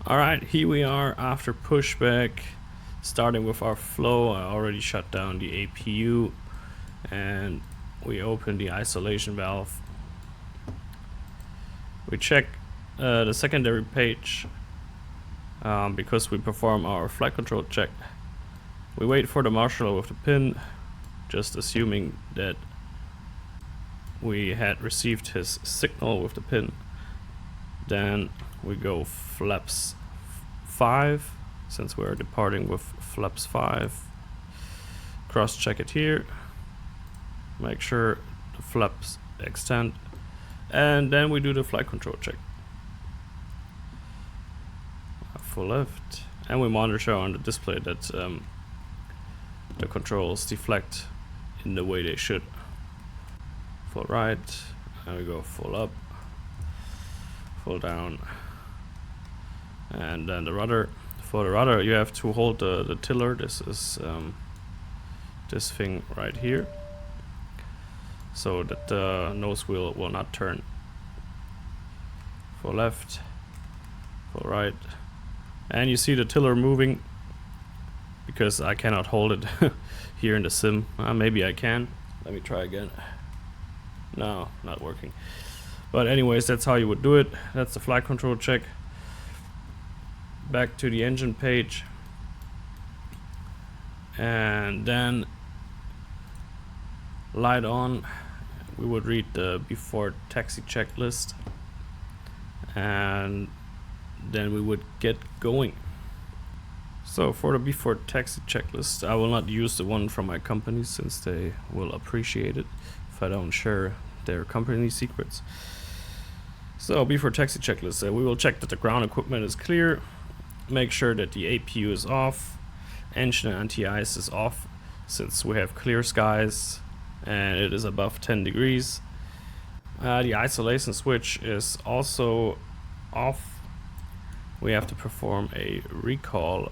Alright, here we are after pushback, starting with our flow. I already shut down the APU and we open the isolation valve. We check the secondary page because we perform our flight control check. We wait for the marshal with the pin, just assuming that we had received his signal with the pin. Then we go flaps 5, since we're departing with flaps 5. Cross check it here, make sure the flaps extend, and then we do the flight control check. Full left, and we monitor on the display that the controls deflect in the way they should. Full right, and we go full up, full down, and then the rudder. For the rudder you have to hold the tiller. This is this thing right here, so that the nose wheel will not turn. Full left, full right, and you see the tiller moving because I cannot hold it here in the sim. Maybe I can. Let me try again. No, not working. But anyways, that's how you would do it. That's the flight control check. Back to the engine page, and then light on. We would read the before taxi checklist, and then we would get going. So for the before taxi checklist, I will not use the one from my company since they will appreciate it if I don't share their company secrets. So before taxi checklist, we will check that the ground equipment is clear, make sure that the APU is off, engine and anti-ice is off since we have clear skies and it is above 10 degrees. The isolation switch is also off. We have to perform a recall.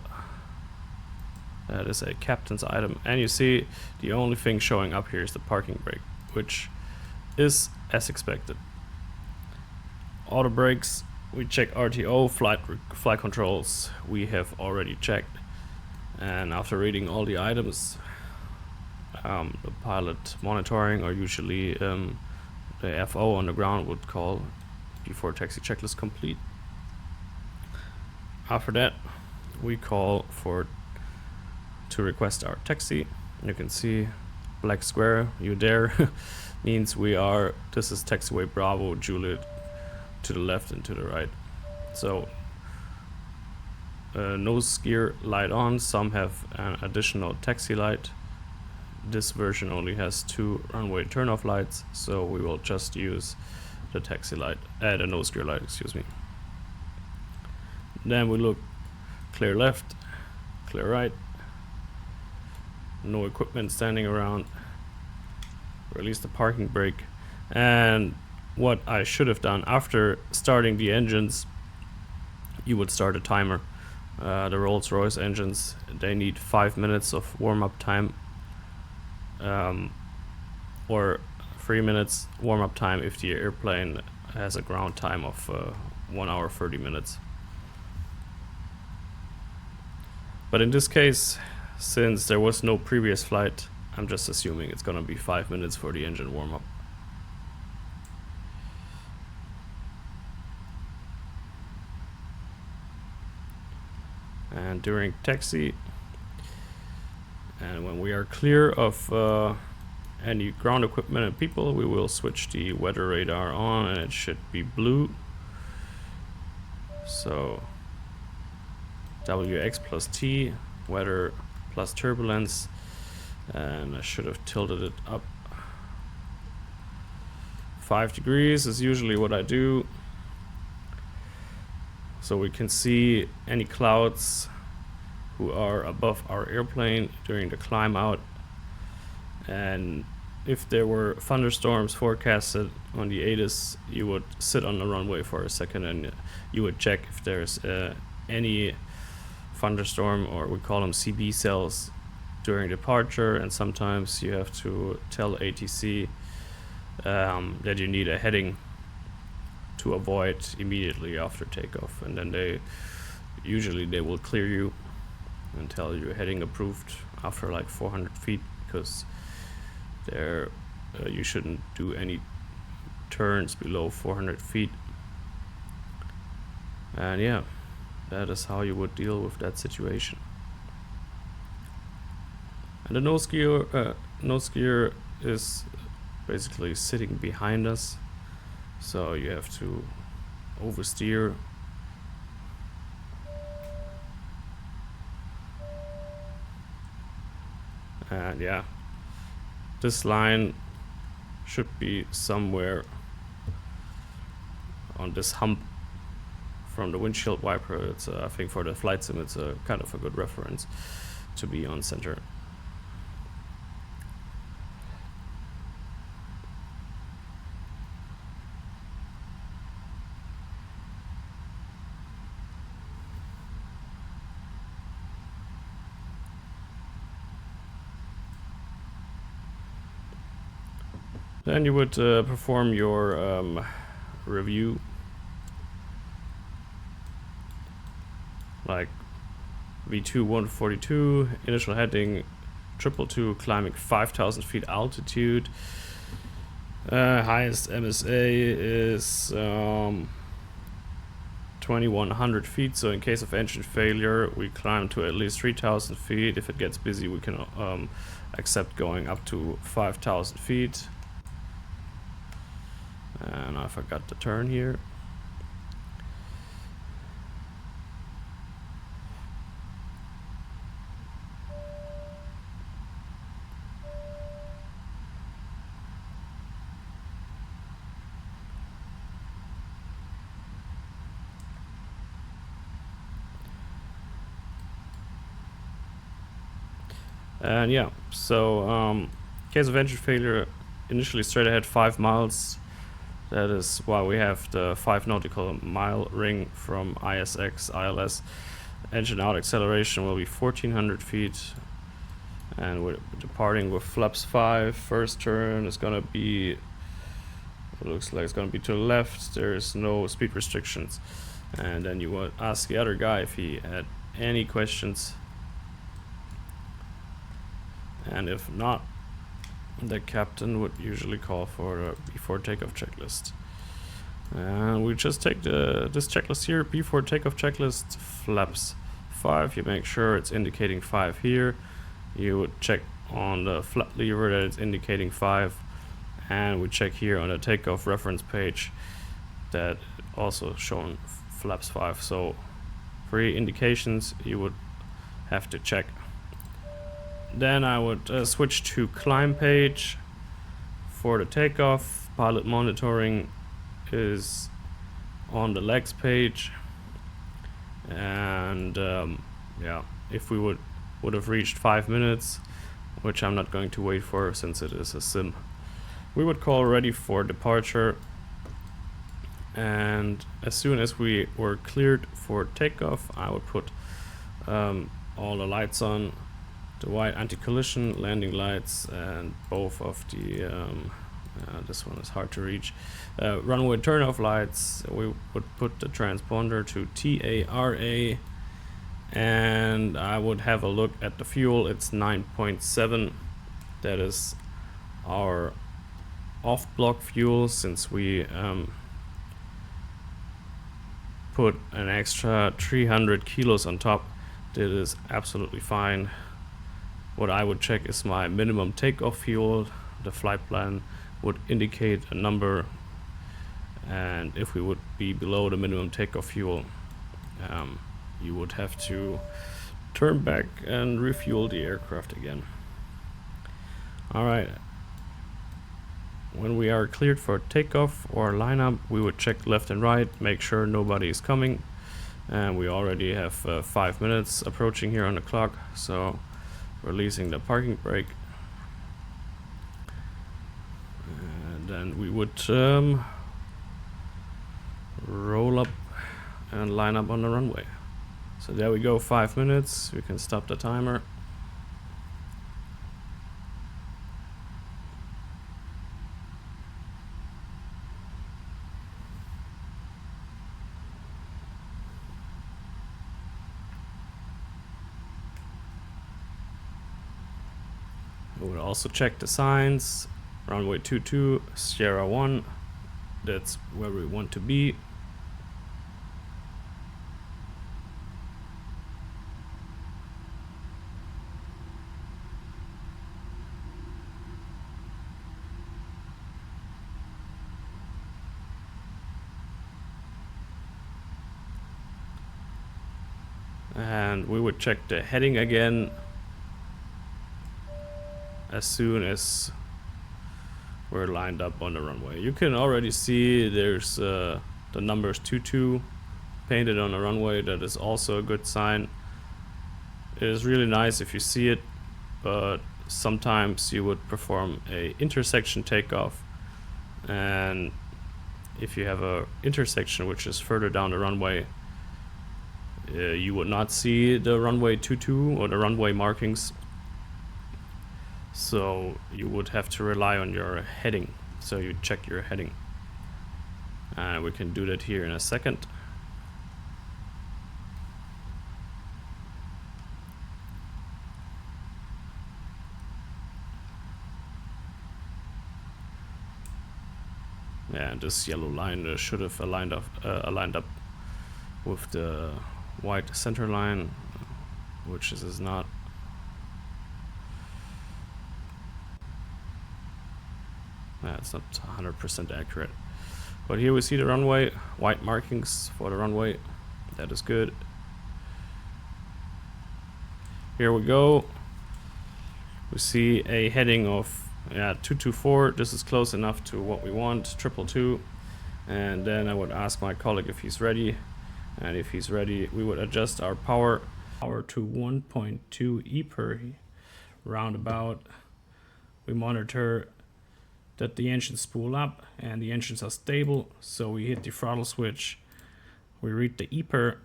That is a captain's item, and you see the only thing showing up here is the parking brake, which is as expected. Auto brakes, we check RTO. Flight controls we have already checked, and after reading all the items, the pilot monitoring, or usually the FO on the ground, would call before taxi checklist complete. After that we call to request our taxi. You can see black square, you there means this is taxiway Bravo Juliet, to the left and to the right. So nose gear light on. Some have an additional taxi light. This version only has 2 runway turn-off lights, so we will just use the taxi light, the nose gear light, excuse me. Then we look clear left, clear right, no equipment standing around, release the parking brake. And what I should have done after starting the engines, you would start a timer. The Rolls-Royce engines, they need 5 minutes of warm-up time, or 3 minutes warm-up time if the airplane has a ground time of 1 hour 30 minutes. But in this case, since there was no previous flight, I'm just assuming it's gonna be 5 minutes for the engine warm-up. And during taxi, and when we are clear of any ground equipment and people, we will switch the weather radar on, and it should be blue. So WX plus T, weather plus turbulence, and I should have tilted it up. 5 degrees is usually what I do, so we can see any clouds who are above our airplane during the climb out. And if there were thunderstorms forecasted on the ATIS, you would sit on the runway for a second and you would check if there's any thunderstorm, or we call them CB cells, during departure. And sometimes you have to tell ATC that you need a heading to avoid immediately after takeoff, and then they usually they will clear you and tell you heading approved after like 400 feet, because there you shouldn't do any turns below 400 feet. And yeah, that is how you would deal with that situation. And the nose gear is basically sitting behind us, so you have to oversteer. And yeah, this line should be somewhere on this hump from the windshield wiper. It's I think for the flight sim it's a kind of a good reference to be on center. Then you would perform your review, like V2 142, initial heading 222, climbing 5,000 feet altitude. Highest MSA is 2,100 feet, so in case of engine failure we climb to at least 3,000 feet. If it gets busy we can accept going up to 5,000 feet. And I forgot the turn here. And yeah, so case of engine failure, initially straight ahead 5 miles. That is why we have the 5 nautical mile ring from ISX, ILS. Engine out acceleration will be 1,400 feet. And we're departing with flaps 5. First turn is gonna be, it looks like it's gonna be to the left. There's no speed restrictions. And then you would ask the other guy if he had any questions. And if not, the captain would usually call for the before takeoff checklist. And we just take this checklist here, before takeoff checklist, flaps 5. You make sure it's indicating 5 here. You would check on the flap lever that it's indicating 5. And we check here on the takeoff reference page that also shown flaps 5. So 3 indications you would have to check. Then I would switch to climb page for the takeoff. Pilot monitoring is on the legs page. And yeah, if we would have reached 5 minutes, which I'm not going to wait for since it is a sim, we would call ready for departure. And as soon as we were cleared for takeoff, I would put all the lights on. The white anti-collision, landing lights, and both of the this one is hard to reach, runway turn-off lights. We would put the transponder to TARA, and I would have a look at the fuel. It's 9.7. that is our off-block fuel, since we put an extra 300 kilos on top. That is absolutely fine. What I would check is my minimum takeoff fuel. The flight plan would indicate a number, and if we would be below the minimum takeoff fuel, you would have to turn back and refuel the aircraft again. Alright, when we are cleared for takeoff or lineup, we would check left and right, make sure nobody is coming, and we already have 5 minutes approaching here on the clock, so releasing the parking brake. And then we would roll up and line up on the runway. So there we go, 5 minutes. We can stop the timer. We will also check the signs. Runway 22, Sierra 1. That's where we want to be. And we would check the heading again as soon as we're lined up on the runway. You can already see there's the numbers 22 painted on the runway. That is also a good sign. It is really nice if you see it, but sometimes you would perform a intersection takeoff, and if you have a intersection which is further down the runway, you would not see the runway 22 or the runway markings, so you would have to rely on your heading. So you check your heading, and we can do that here in a second. Yeah, this yellow line should have aligned up with the white center line, which is not. Yeah, it's not 100% accurate. But here we see the runway, white markings for the runway. That is good. Here we go. We see a heading of 224. This is close enough to what we want, 222. And then I would ask my colleague if he's ready. And if he's ready, we would adjust our power to 1.2 E per roundabout. We monitor that the engines spool up and the engines are stable. So we hit the throttle switch. We read the E per.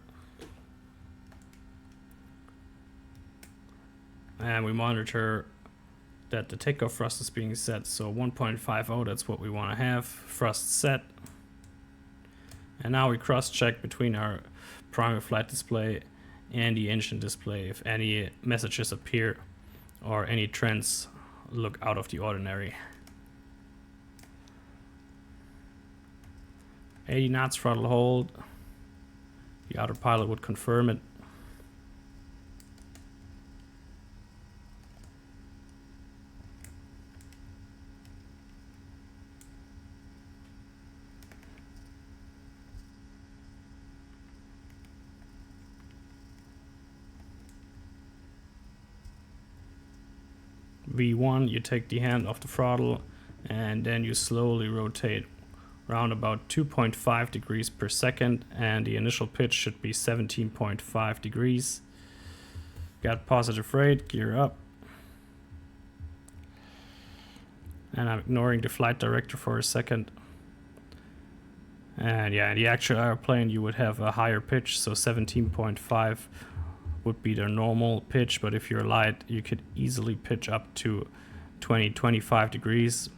And we monitor that the takeoff thrust is being set. So 1.50, that's what we want to have. Thrust set. And now we cross-check between our primary flight display and the engine display if any messages appear or any trends look out of the ordinary. 80 knots throttle hold. The autopilot would confirm it. V1, you take the hand off the throttle and then you slowly rotate around about 2.5 degrees per second, and the initial pitch should be 17.5 degrees. Got positive rate, gear up. And I'm ignoring the flight director for a second. And yeah, in the actual airplane you would have a higher pitch, so 17.5 would be the normal pitch, but if you're light you could easily pitch up to 20-25 degrees.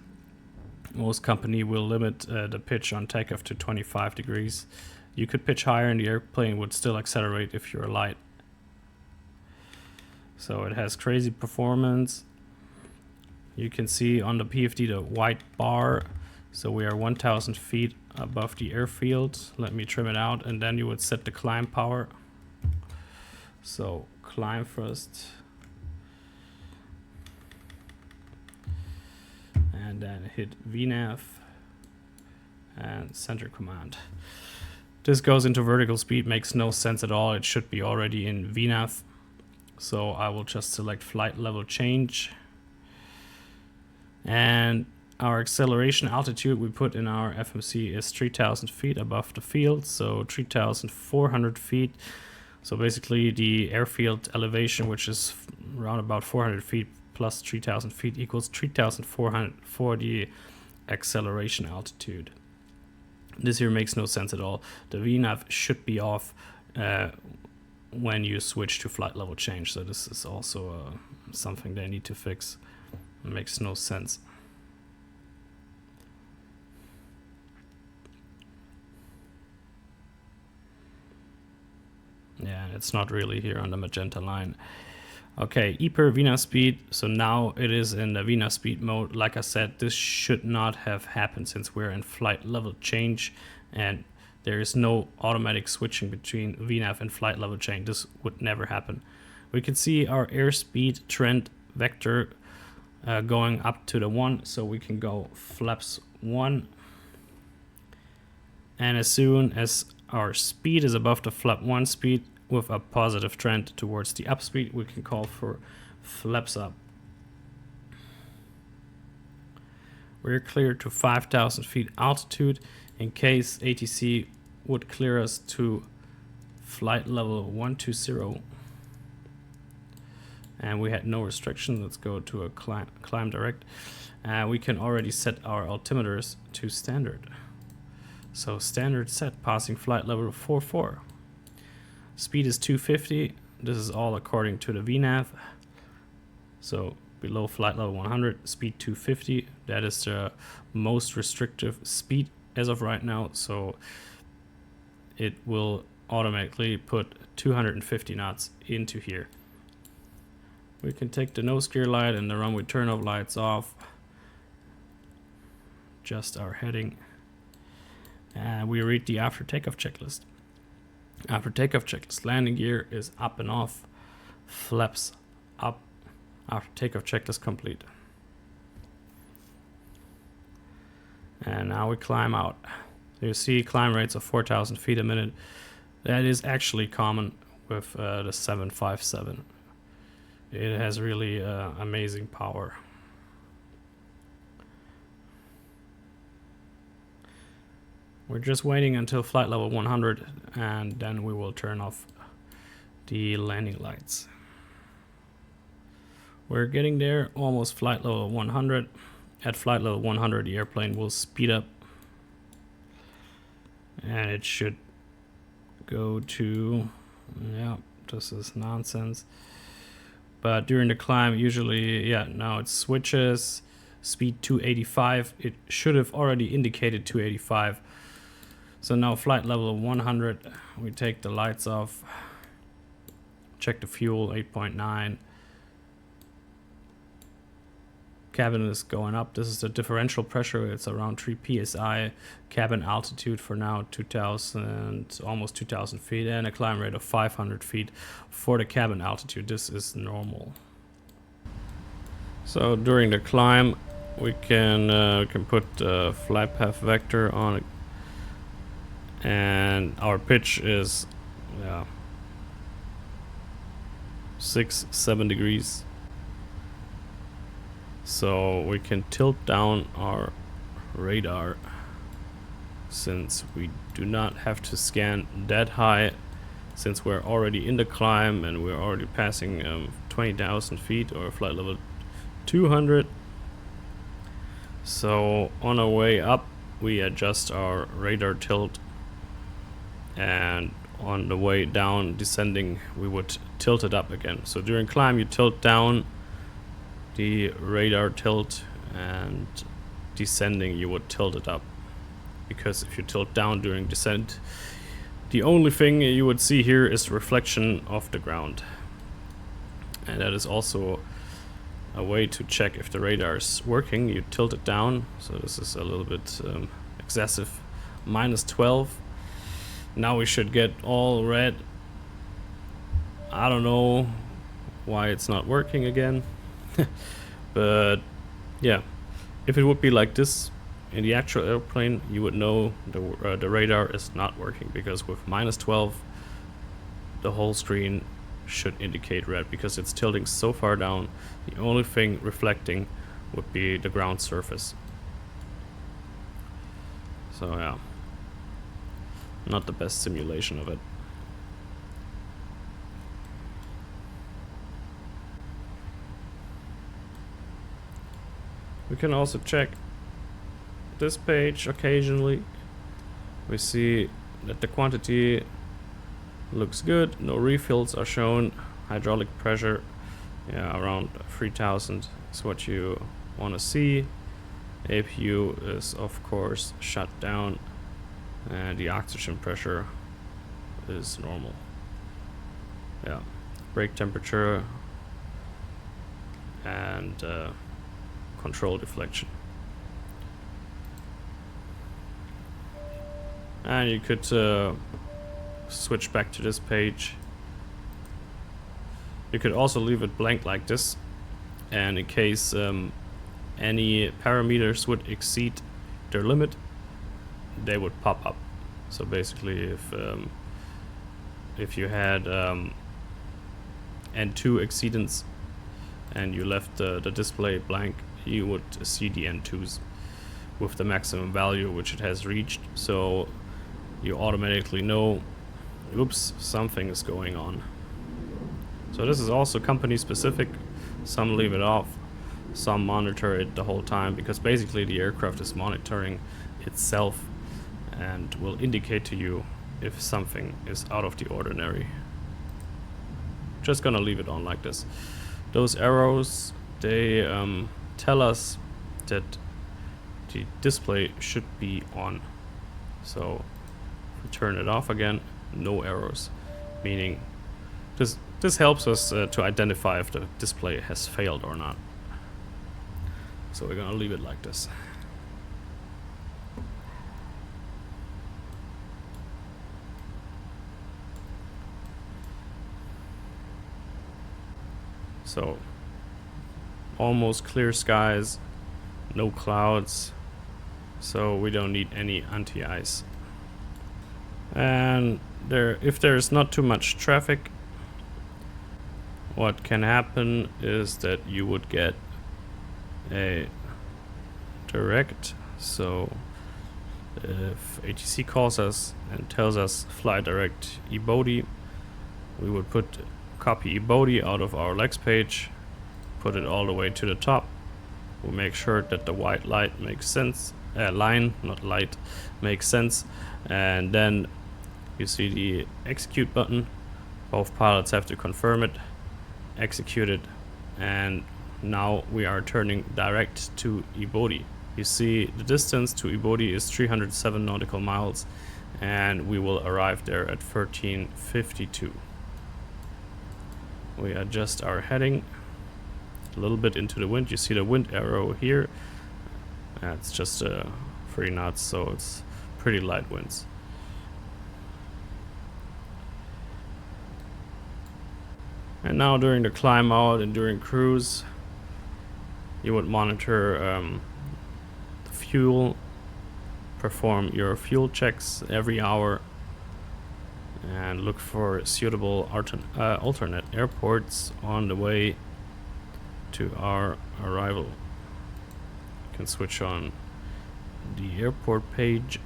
Most company will limit the pitch on takeoff to 25 degrees. You could pitch higher and the airplane would still accelerate if you're light. So it has crazy performance. You can see on the PFD the white bar, so we are 1,000 feet above the airfield. Let me trim it out, and then you would set the climb power. So climb first, and then hit VNAV and center command. This goes into vertical speed, makes no sense at all. It should be already in VNAV. So I will just select flight level change. And our acceleration altitude we put in our FMC is 3,000 feet above the field, so 3,400 feet. So basically the airfield elevation, which is around about 400 feet plus 3,000 feet, equals 3,400 for the acceleration altitude. This here makes no sense at all. The VNAV should be off when you switch to flight level change. So this is also something they need to fix. It makes no sense. Yeah, it's not really here on the magenta line. Okay, EPER VNAV speed. So now it is in the VNAV speed mode. Like I said, this should not have happened since we're in flight level change and there is no automatic switching between VNAV and flight level change. This would never happen. We can see our airspeed trend vector going up to the 1, so we can go flaps 1. And as soon as our speed is above the flap 1 speed with a positive trend towards the up speed, we can call for flaps up. We're cleared to 5,000 feet altitude. In case ATC would clear us to flight level 120 and we had no restriction, let's go to a climb direct. We can already set our altimeters to standard. So standard set, passing flight level 44. Speed is 250. This is all according to the VNAV. So below flight level 100, speed 250. That is the most restrictive speed as of right now. So it will automatically put 250 knots into here. We can take the nose gear light and the runway turnoff lights off. Just our heading. And we read the after takeoff checklist. After takeoff checklist, landing gear is up and off. Flaps up. After takeoff checklist complete. And now we climb out. You see climb rates of 4,000 feet a minute. That is actually common with the 757. It has really amazing power. We're just waiting until flight level 100 and then we will turn off the landing lights. We're getting there, almost flight level 100. At flight level 100 the airplane will speed up and it should go to, yeah, this is nonsense. But during the climb usually, yeah, now it switches, speed 285. It should have already indicated 285. So now flight level 100, we take the lights off, check the fuel, 8.9. Cabin is going up. This is the differential pressure. It's around 3 psi. Cabin altitude for now 2,000, almost 2,000 feet, and a climb rate of 500 feet for the cabin altitude. This is normal. So during the climb, we can put flight path vector on it, and our pitch is 6-7 degrees. So we can tilt down our radar since we do not have to scan that high, since we're already in the climb and we're already passing 20,000 feet or flight level 200. So on our way up we adjust our radar tilt, and on the way down descending we would tilt it up again. So during climb you tilt down the radar tilt, and descending you would tilt it up, because if you tilt down during descent, the only thing you would see here is reflection of the ground. And that is also a way to check if the radar is working. You tilt it down, so this is a little bit excessive. -12. Now we should get all red. I don't know why it's not working again. But yeah, if it would be like this in the actual airplane, you would know the radar is not working, because with -12 the whole screen should indicate red, because it's tilting so far down. The only thing reflecting would be the ground surface. So yeah, not the best simulation of it. We can also check this page occasionally. We see that the quantity looks good, no refills are shown, hydraulic pressure, yeah, around 3,000 is what you want to see. APU is of course shut down, and the oxygen pressure is normal. Yeah, brake temperature and control deflection. And you could switch back to this page. You could also leave it blank like this, and in case any parameters would exceed their limit, they would pop up. So basically, if you had N2 exceedance and you left the display blank, you would see the N2s with the maximum value which it has reached. So you automatically know, oops, something is going on. So this is also company specific. Some leave it off, some monitor it the whole time, because basically the aircraft is monitoring itself and will indicate to you if something is out of the ordinary. Just gonna leave it on like this. Those arrows, they tell us that the display should be on. So if we turn it off again, no arrows, meaning this helps us to identify if the display has failed or not. So we're gonna leave it like this. So almost clear skies, no clouds, so we don't need any anti-ice. And if there's not too much traffic, what can happen is that you would get a direct. So if ATC calls us and tells us fly direct eBody, we would put copy eBody out of our legs page, put it all the way to the top. We'll make sure that the white light makes sense, line, not light, makes sense, and then you see the execute button. Both pilots have to confirm it, execute it, and now we are turning direct to eBody. You see the distance to eBody is 307 nautical miles, and we will arrive there at 13:52. We adjust our heading a little bit into the wind. You see the wind arrow here. It's just 3 knots, so it's pretty light winds. And now during the climb out and during cruise, you would monitor the fuel, perform your fuel checks every hour, and look for suitable alternate airports on the way to our arrival. You can switch on the airport page.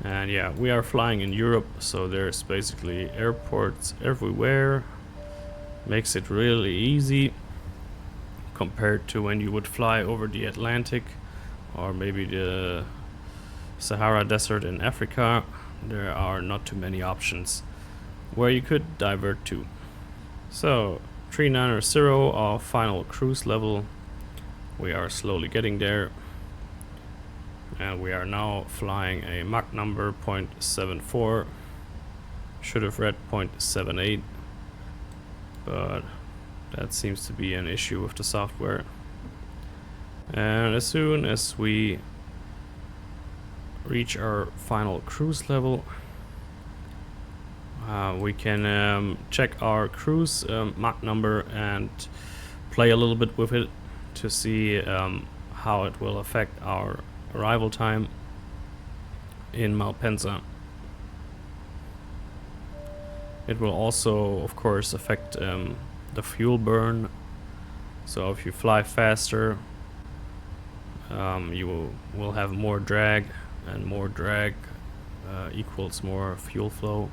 And yeah, we are flying in Europe, so there's basically airports everywhere. Makes it really easy compared to when you would fly over the Atlantic or maybe the Sahara Desert in Africa. There are not too many options where you could divert to. So 390, our final cruise level. We are slowly getting there. And we are now flying a Mach number 0.74. Should have read 0.78, but that seems to be an issue with the software. And as soon as we reach our final cruise level, we can check our cruise Mach number and play a little bit with it to see how it will affect our arrival time in Malpensa. It will also, of course, affect the fuel burn. So if you fly faster, you will have more drag, and more drag equals more fuel flow.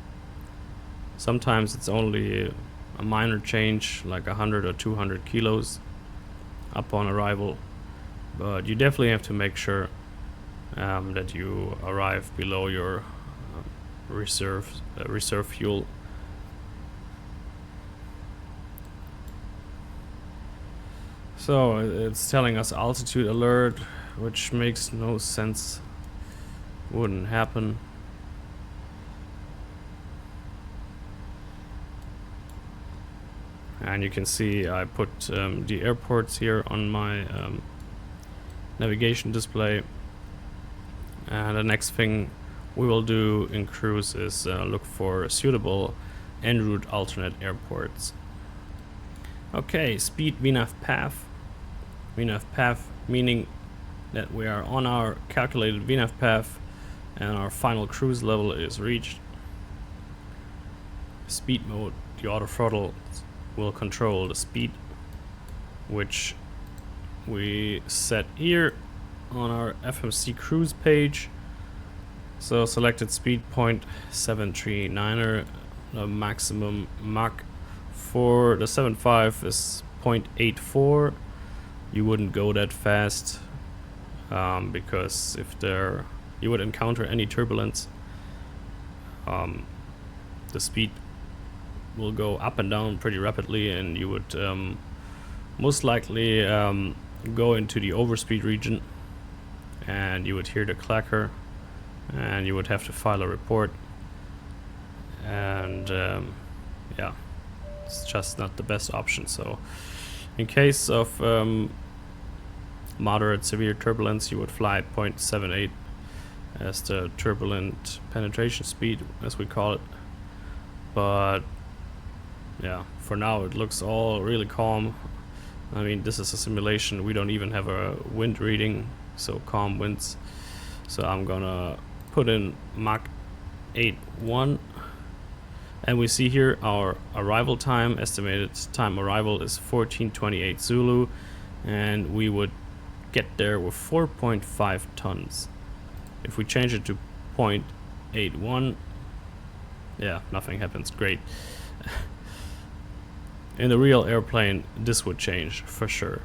Sometimes it's only a minor change, like 100 or 200 kilos upon arrival, but you definitely have to make sure that you arrive below your reserve fuel. So it's telling us altitude alert, which makes no sense. Wouldn't happen. And you can see I put the airports here on my navigation display. And the next thing we will do in cruise is look for suitable en route alternate airports. Okay, speed VNAV path. VNAV path meaning that we are on our calculated VNAV path and our final cruise level is reached. Speed mode, the auto throttle will control the speed, which we set here on our FMC cruise page. So selected speed 0.739er, the maximum Mach for the 75 is 0.84. You wouldn't go that fast because if you would encounter any turbulence, the speed will go up and down pretty rapidly, and you would most likely go into the overspeed region, and you would hear the clacker, and you would have to file a report. And yeah, it's just not the best option. So in case of moderate severe turbulence, you would fly 0.78 as the turbulent penetration speed, as we call it. But yeah, for now it looks all really calm. I mean, this is a simulation, we don't even have a wind reading, so calm winds. So I'm gonna put in Mach 8.1, and we see here our arrival time. Estimated time arrival is 14:28 Zulu, and we would get there with 4.5 tons. If we change it to 0.81, yeah, nothing happens. Great. In the real airplane, this would change for sure.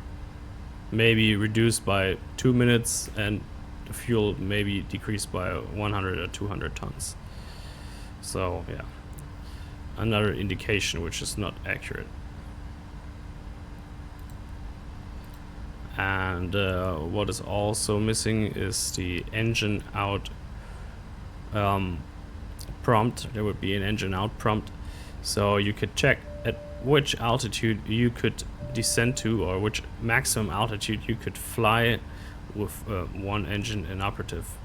Maybe reduced by 2 minutes, and the fuel maybe decreased by 100 or 200 tons. So yeah, another indication which is not accurate. And what is also missing is the engine out prompt. There would be an engine out prompt, so you could check at which altitude you could descend to, or which maximum altitude you could fly with one engine inoperative,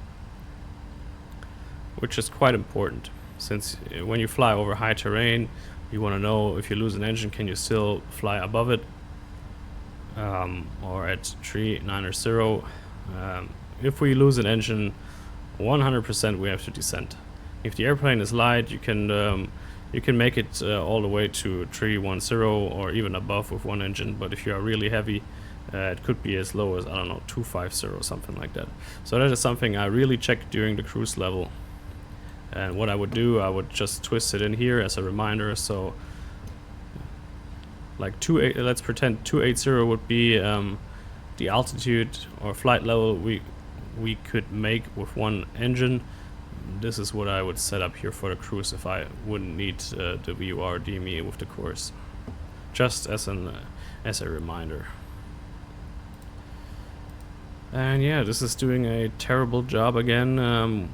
which is quite important, since when you fly over high terrain, you want to know if you lose an engine, can you still fly above it, or at 390. If we lose an engine, 100% we have to descend. If the airplane is light, you can make it all the way to 310 or even above with one engine, but if you are really heavy, it could be as low as, I don't know, 250 or something like that. So that is something I really check during the cruise level. And what I would do, I would just twist it in here as a reminder. So like let's pretend 280 would be the altitude or flight level we could make with one engine. This is what I would set up here for the cruise if I wouldn't need the VUR DME with the course, just as a reminder. And yeah, this is doing a terrible job again.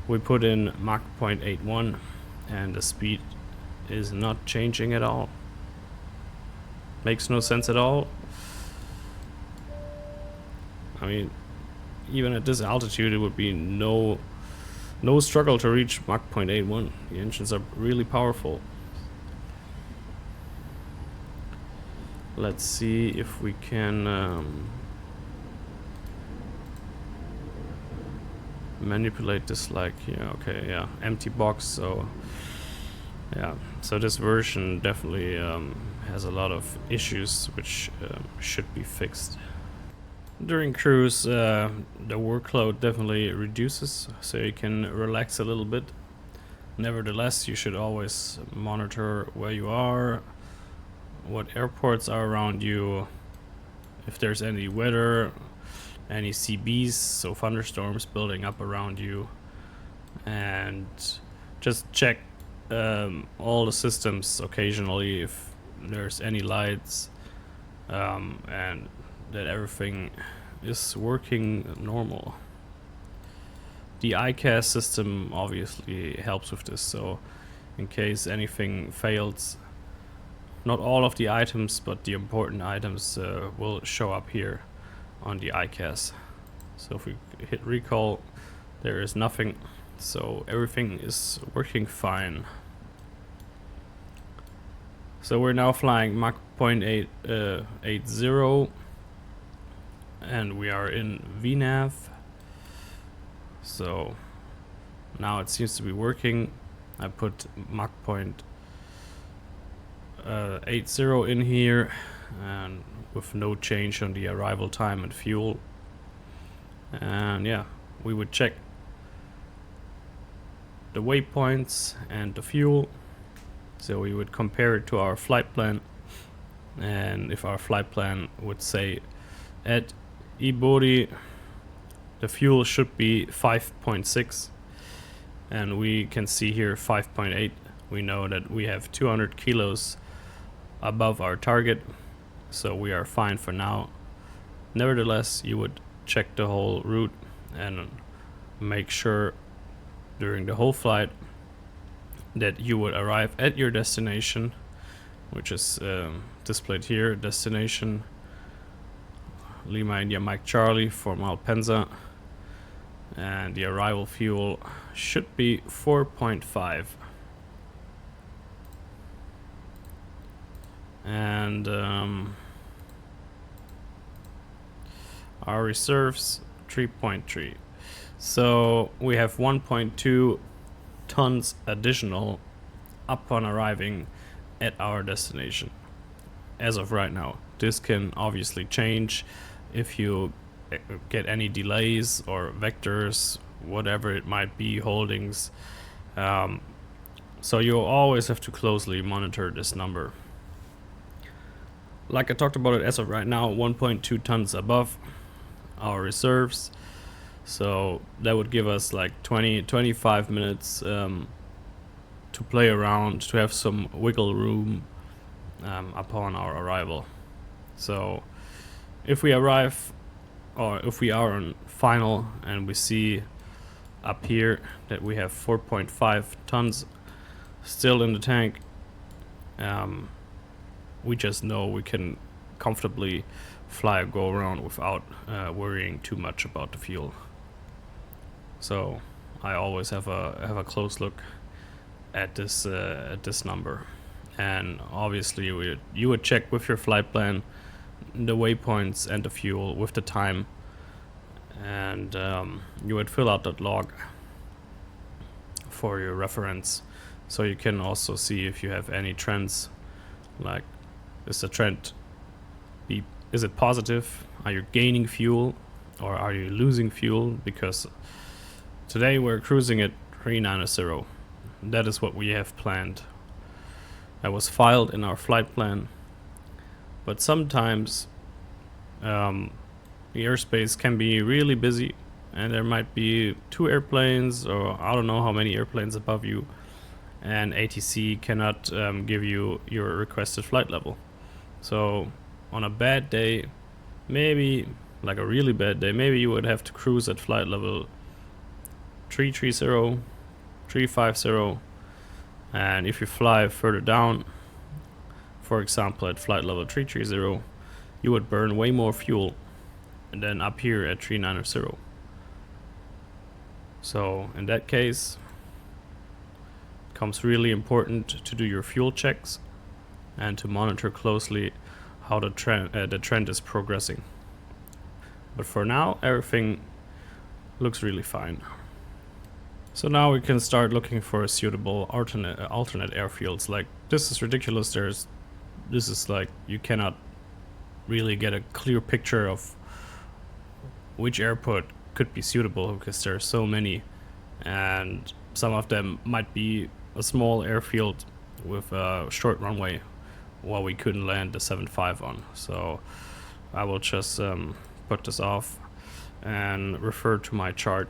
We put in Mach 0.81 and the speed is not changing at all. Makes no sense at all. I mean, even at this altitude it would be no struggle to reach Mach 0.81. The engines are really powerful. Let's see if we can manipulate this, like, yeah, okay, yeah, empty box. So yeah, so this version definitely has a lot of issues which should be fixed. During cruise, the workload definitely reduces, so you can relax a little bit. Nevertheless, you should always monitor where you are, what airports are around you, if there's any weather, any CBs, so thunderstorms building up around you, and just check all the systems occasionally if there's any lights, and that everything is working normal. The ICAS system obviously helps with this, so in case anything fails, not all of the items, but the important items will show up here on the ICAS. So if we hit recall, there is nothing, so everything is working fine. So we're now flying Mach 0.80 and we are in VNAV. So now it seems to be working. I put Mach 0.80 in here, and with no change on the arrival time and fuel. And yeah, we would check the waypoints and the fuel. So we would compare it to our flight plan, and if our flight plan would say at Ibori the fuel should be 5.6, and we can see here 5.8, we know that we have 200 kilos above our target, so we are fine for now. Nevertheless, you would check the whole route and make sure during the whole flight that you would arrive at your destination, which is displayed here, destination Lima India Mike Charlie for Malpensa, and the arrival fuel should be 4.5. And our reserves 3.3. So we have 1.2 tons additional upon arriving at our destination as of right now. This can obviously change if you get any delays or vectors, whatever it might be, holdings. So you'll always have to closely monitor this number. Like I talked about it, as of right now, 1.2 tons above our reserves. So that would give us like 25 minutes to play around, to have some wiggle room upon our arrival. So if we arrive, or if we are on final and we see up here that we have 4.5 tons still in the tank, we just know we can comfortably fly a go around without worrying too much about the fuel. So I always have a close look at this number, and obviously you would check with your flight plan the waypoints and the fuel with the time, and you would fill out that log for your reference, so you can also see if you have any trends, like is the trend is it positive, are you gaining fuel or are you losing fuel? Because today we're cruising at 390. That is what we have planned. That was filed in our flight plan. But sometimes the airspace can be really busy, and there might be 2 airplanes, or I don't know how many airplanes above you, and ATC cannot give you your requested flight level. So on a bad day, maybe like a really bad day, maybe you would have to cruise at flight level 330, 350, and if you fly further down, for example at flight level 330, you would burn way more fuel than up here at 390. So in that case, it becomes really important to do your fuel checks and to monitor closely how the trend is progressing. But for now, everything looks really fine. So now we can start looking for suitable alternate airfields. Like, this is ridiculous. This is like, you cannot really get a clear picture of which airport could be suitable, because there are so many, and some of them might be a small airfield with a short runway, while we couldn't land the 7.5 on. So I will just put this off and refer to my chart.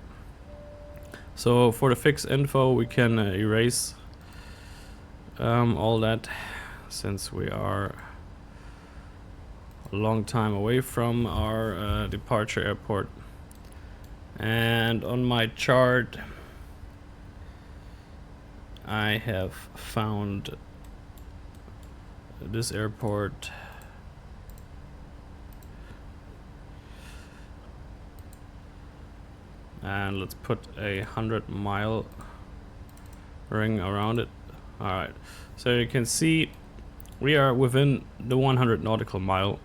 So for the fixed info, we can erase all that, since we are a long time away from our departure airport. And on my chart, I have found this airport. And let's put a 100-mile ring around it. Alright, so you can see we are within the 100 nautical mile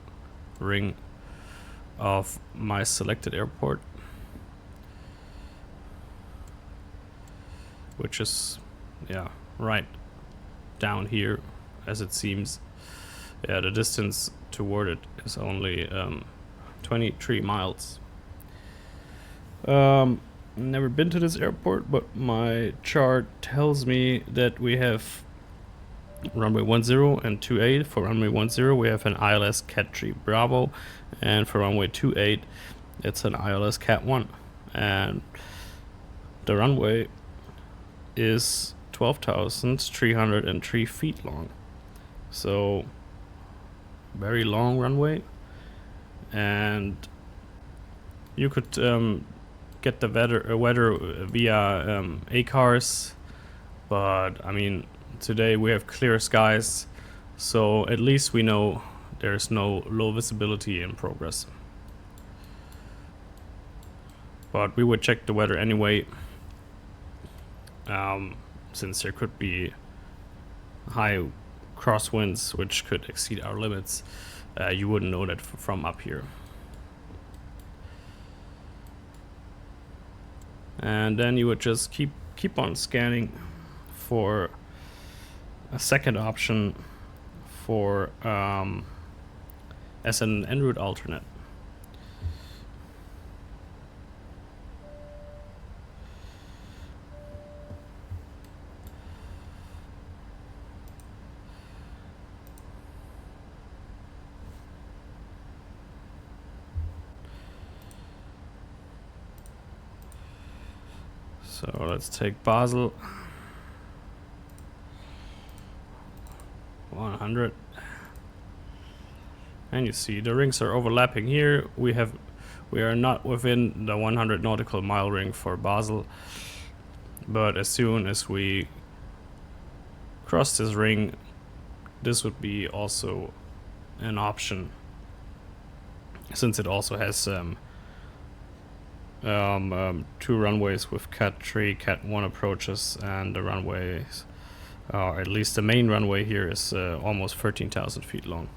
ring of my selected airport, which is, yeah, right down here as it seems. Yeah, the distance toward it is only 23 miles. Never been to this airport, but my chart tells me that we have runway 10 and 28. For runway 10 we have an ILS Cat 3 Bravo, and for runway 28 it's an ILS Cat 1, and the runway is 12,303 feet long, so very long runway. And you could get the weather via ACARS, but I mean, today we have clear skies, so at least we know there's no low visibility in progress. But we would check the weather anyway, since there could be high crosswinds which could exceed our limits. You wouldn't know that from up here. And then you would just keep on scanning for a second option for as an en route alternate. So let's take Basel 100, and you see the rings are overlapping here. We are not within the 100 nautical mile ring for Basel, but as soon as we cross this ring, this would be also an option, since it also has 2 runways with Cat 3, Cat 1 approaches, and the runways, at least the main runway here, is almost 13,000 feet long.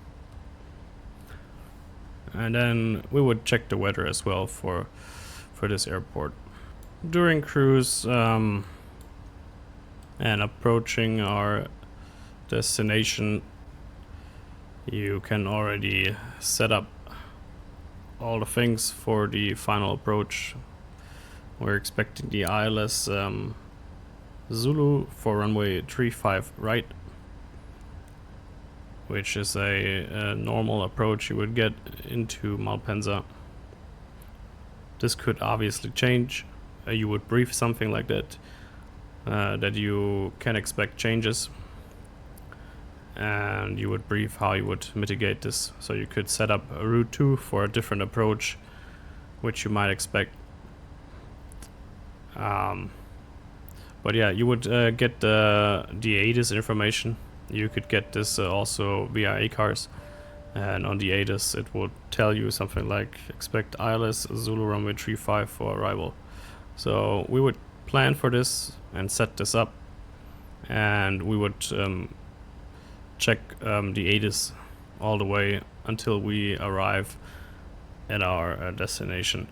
And then we would check the weather as well for this airport. During cruise and approaching our destination, you can already set up all the things for the final approach. We're expecting the ILS Zulu for runway 35 right, which is a normal approach you would get into Malpensa. This could obviously change. You would brief something like that, that you can expect changes, and you would brief how you would mitigate this. So you could set up a route 2 for a different approach, which you might expect. But yeah, you would get the ATIS information. You could get this also via ACARS, and on the ATIS it would tell you something like expect ILS Zulu runway 35 for arrival. So we would plan for this and set this up, and we would check the ATIS all the way until we arrive at our destination.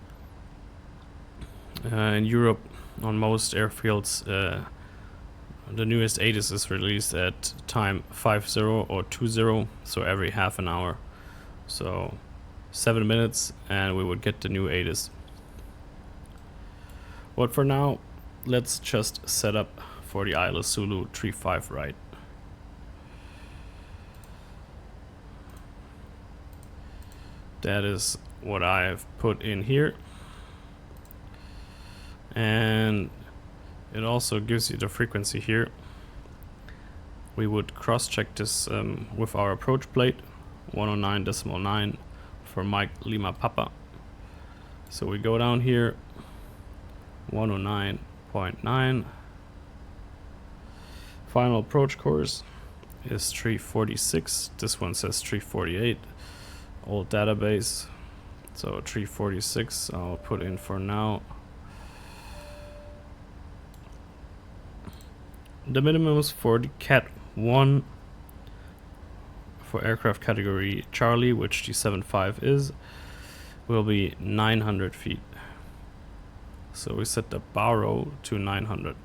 In Europe, on most airfields, the newest ATIS is released at time 50 or 20, so every half an hour. So 7 minutes and we would get the new ATIS. But for now, let's just set up for the ILS Zulu 35 right. That is what I've put in here. And it also gives you the frequency here. We would cross-check this with our approach plate, 109.9 for Mike Lima Papa. So we go down here, 109.9. Final approach course, is 346. This one says 348. Old database. So 346 I'll put in for now. The minimums for the Cat 1 for aircraft category Charlie, which the 75 is, will be 900 feet. So we set the borrow to 900.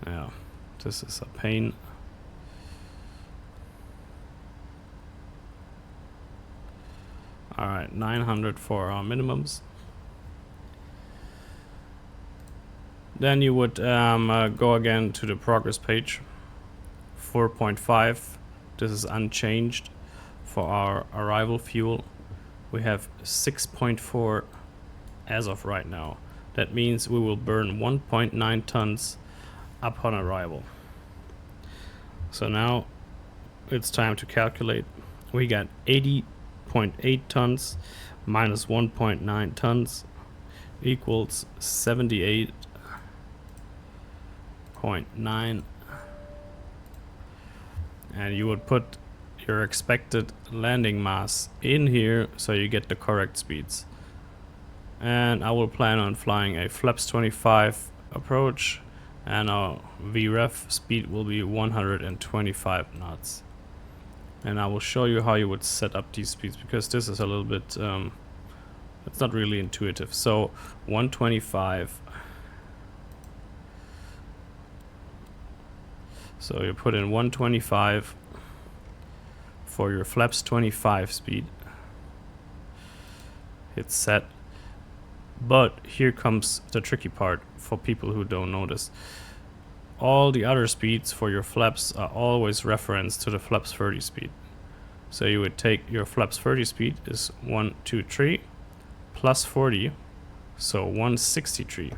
Yeah, this is a pain. Alright, 900 for our minimums. Then you would go again to the progress page. 4.5. This is unchanged for our arrival fuel. We have 6.4 as of right now. That means we will burn 1.9 tons upon arrival. So now it's time to calculate. We got 80.8 tons minus 1.9 tons equals 78.9, and you would put your expected landing mass in here so you get the correct speeds. And I will plan on flying a flaps 25 approach, and our VREF speed will be 125 knots. And I will show you how you would set up these speeds, because this is a little bit it's not really intuitive. So 125. So you put in 125 for your flaps 25 speed. Hit set. But here comes the tricky part for people who don't notice. All the other speeds for your flaps are always referenced to the flaps 30 speed. So you would take your flaps 30 speed is 123 plus 40, so 163.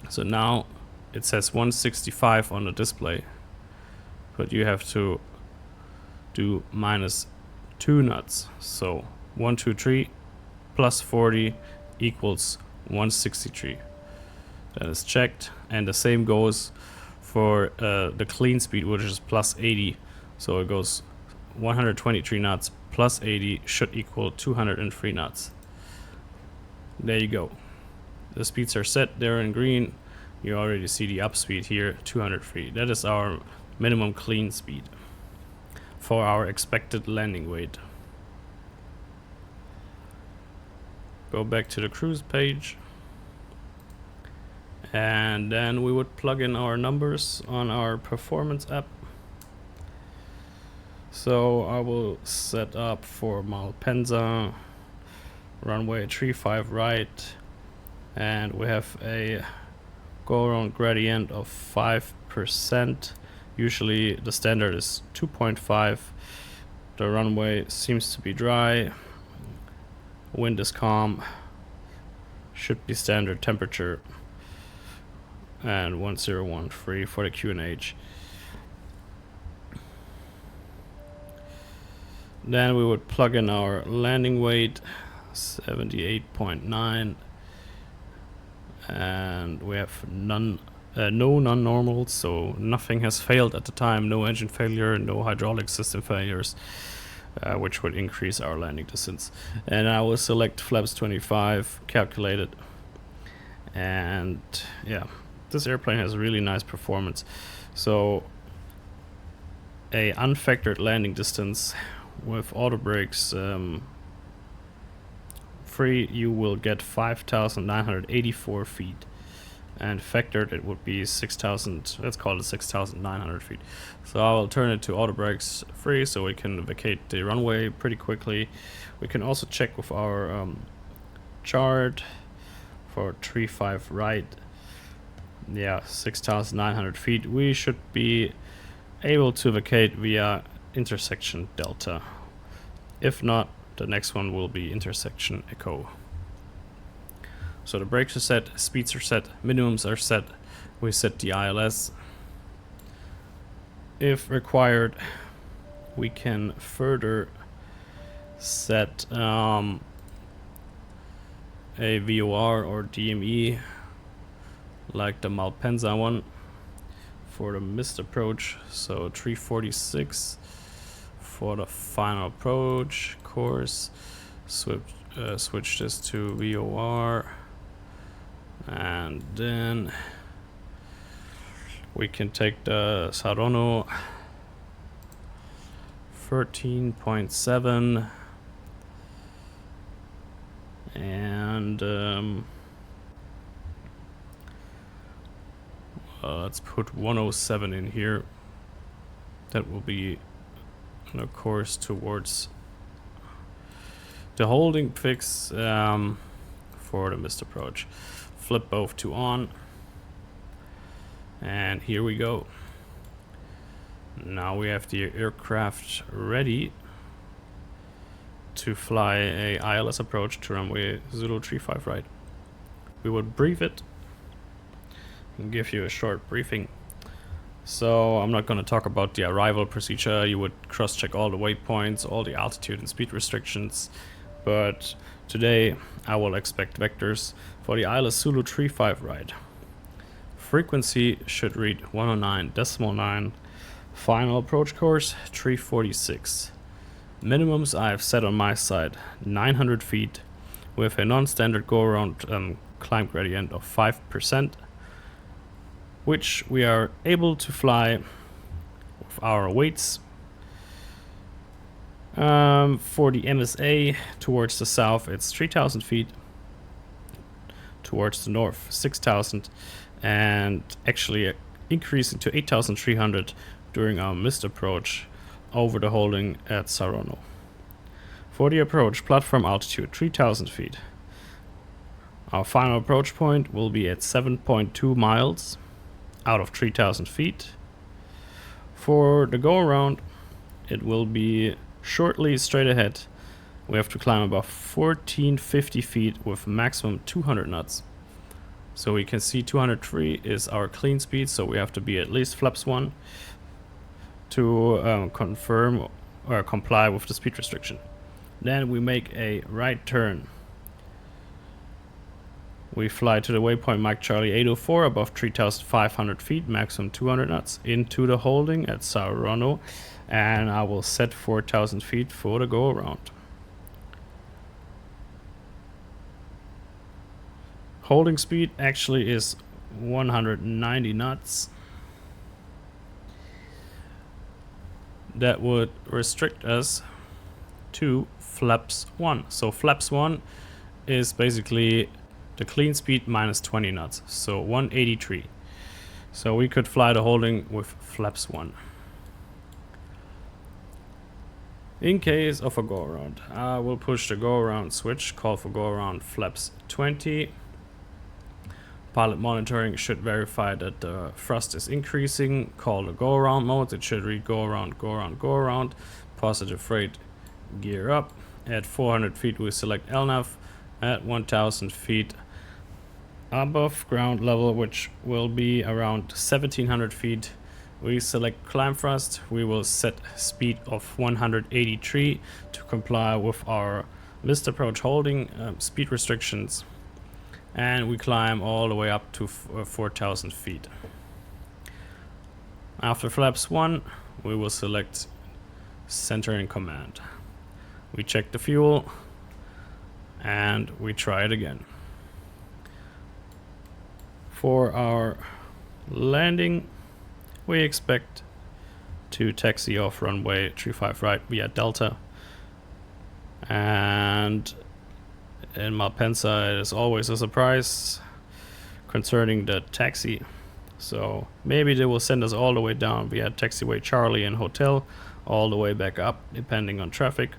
So now it says 165 on the display, but you have to do minus 2 knots. So 123 plus 40 equals 163. That is checked, and the same goes for the clean speed, which is plus 80. So it goes 123 knots plus 80 should equal 203 knots. There you go. The speeds are set there in green. You already see the up speed here, 203. That is our minimum clean speed for our expected landing weight. Go back to the cruise page, and then we would plug in our numbers on our performance app. So I will set up for Malpensa, runway 35 right, and we have a go around gradient of 5%. Usually the standard is 2.5. The runway seems to be dry. Wind is calm. Should be standard temperature. And 1013 for the QNH. Then we would plug in our landing weight, 78.9. And we have no non-normals, so nothing has failed at the time. No engine failure, no hydraulic system failures, which would increase our landing distance. And I will select flaps 25, calculate it. And yeah, this airplane has really nice performance. So a unfactored landing distance with auto brakes free, you will get 5,984 feet, and factored it would be 6,000. Let's call it 6,900 feet. So I'll turn it to auto brakes free so we can vacate the runway pretty quickly. We can also check with our chart for 35 right. Yeah, 6,900 feet. We should be able to vacate via intersection delta. If not, the next one will be intersection echo. So the brakes are set, speeds are set, minimums are set. We set the ILS. If required, we can further set a VOR or DME like the Malpensa one for the missed approach. So 346 for the final approach course. Switch this to VOR, and then we can take the Saronno 13.7 and let's put 107 in here. That will be on a course towards the holding fix for the missed approach. Flip both to on, and here we go. Now we have the aircraft ready to fly a ILS approach to runway 035 right. We would brief it and give you a short briefing. So I'm not going to talk about the arrival procedure. You would cross-check all the waypoints, all the altitude and speed restrictions. But today I will expect vectors for the ILS Zulu 35 right. Frequency should read 109.9. Final approach course 346. Minimums I have set on my side 900 feet with a non-standard go-around climb gradient of 5%, which we are able to fly with our weights. For the MSA towards the south it's 3,000 feet, towards the north 6,000, and actually increasing to 8,300 during our missed approach over the holding at Saronno. For the approach, platform altitude 3,000 feet. Our final approach point will be at 7.2 miles out of 3,000 feet. For the go around, it will be shortly straight ahead. We have to climb about 1,450 feet with maximum 200 knots. So we can see 203 is our clean speed, so we have to be at least flaps 1 to confirm or comply with the speed restriction. Then we make a right turn. We fly to the waypoint Mike Charlie 804 above 3,500 feet, maximum 200 knots, into the holding at Saronno, and I will set 4,000 feet for the go around. Holding speed actually is 190 knots. That would restrict us to flaps 1. So flaps 1 is basically the clean speed minus 20 knots, so 183. So we could fly the holding with flaps 1. In case of a go around, I will push the go around switch, call for go around flaps 20. Pilot monitoring should verify that the thrust is increasing. Call the go around mode. It should read go around, go around, go around. Positive rate, gear up. At 400 feet we select LNAV. At 1,000 feet above ground level, which will be around 1,700 feet, we select climb thrust. We will set speed of 183 to comply with our missed approach holding speed restrictions. And we climb all the way up to 4,000 feet. After flaps 1, we will select center in command. We check the fuel and we try it again. For our landing, we expect to taxi off runway 35 right via Delta, and in Malpensa it is always a surprise concerning the taxi, so maybe they will send us all the way down via taxiway Charlie and hotel all the way back up depending on traffic,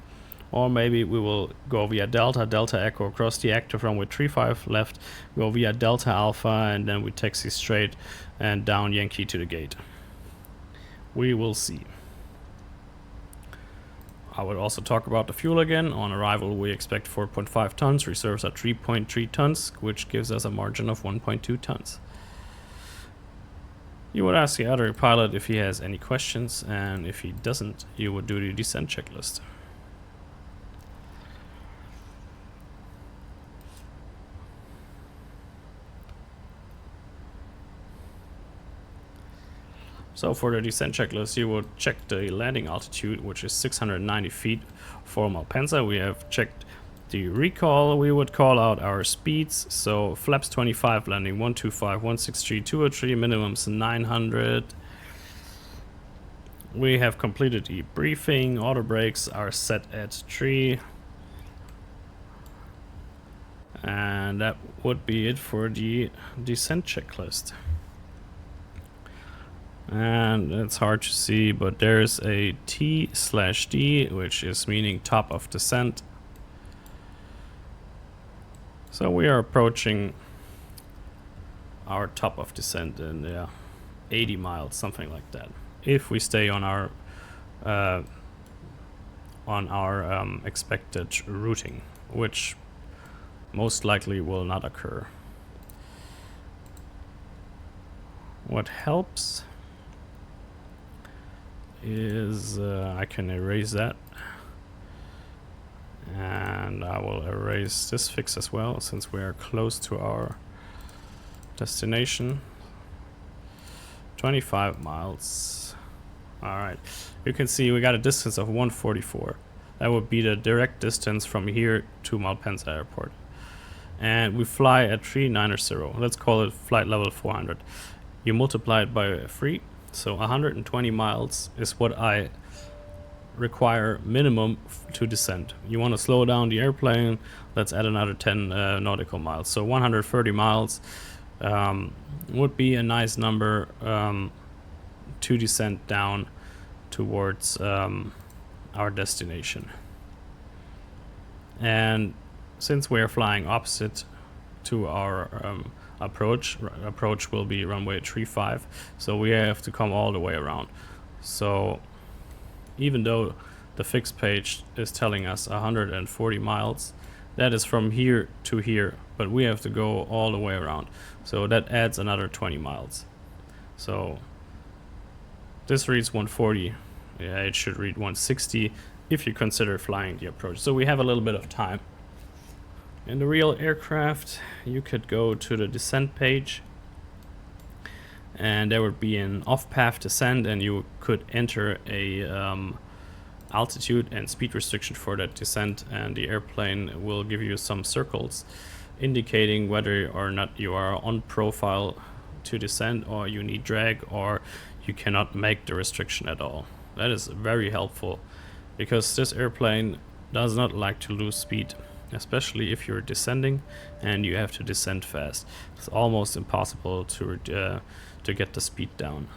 or maybe we will go via Delta Echo across the active runway 35 left, go via Delta Alpha, and then we taxi straight and down Yankee to the gate. We will see. I would also talk about the fuel again. On arrival we expect 4.5 tons, reserves are 3.3 tons, which gives us a margin of 1.2 tons. You would ask the other pilot if he has any questions, and if he doesn't, you would do the descent checklist. So for the descent checklist, you will check the landing altitude, which is 690 feet for Malpensa. We have checked the recall. We would call out our speeds. So flaps 25, landing 125, 163, 203, minimums 900. We have completed the briefing. Auto brakes are set at 3. And that would be it for the descent checklist. And it's hard to see, but there's a T/D, which is meaning top of descent. So we are approaching our top of descent in 80 miles, something like that. If we stay on our expected routing, which most likely will not occur. What helps is I can erase that, and I will erase this fix as well since we are close to our destination. 25 miles. Alright, you can see we got a distance of 144. That would be the direct distance from here to Malpensa Airport. And we fly at 390. Let's call it flight level 400. You multiply it by 3. So 120 miles is what I require minimum to descend. You want to slow down the airplane, let's add another 10 nautical miles. So 130 miles would be a nice number to descend down towards our destination. And since we are flying opposite to our approach will be runway 35, so we have to come all the way around. So even though the fixed page is telling us 140 miles, that is from here to here, but we have to go all the way around, so that adds another 20 miles. So this reads 140. Yeah, it should read 160 if you consider flying the approach. So we have a little bit of time. In the real aircraft, you could go to the descent page, and there would be an off-path descent, and you could enter a altitude and speed restriction for that descent, and the airplane will give you some circles indicating whether or not you are on profile to descend, or you need drag, or you cannot make the restriction at all. That is very helpful because this airplane does not like to lose speed, especially if you're descending and you have to descend fast. It's almost impossible to get the speed down.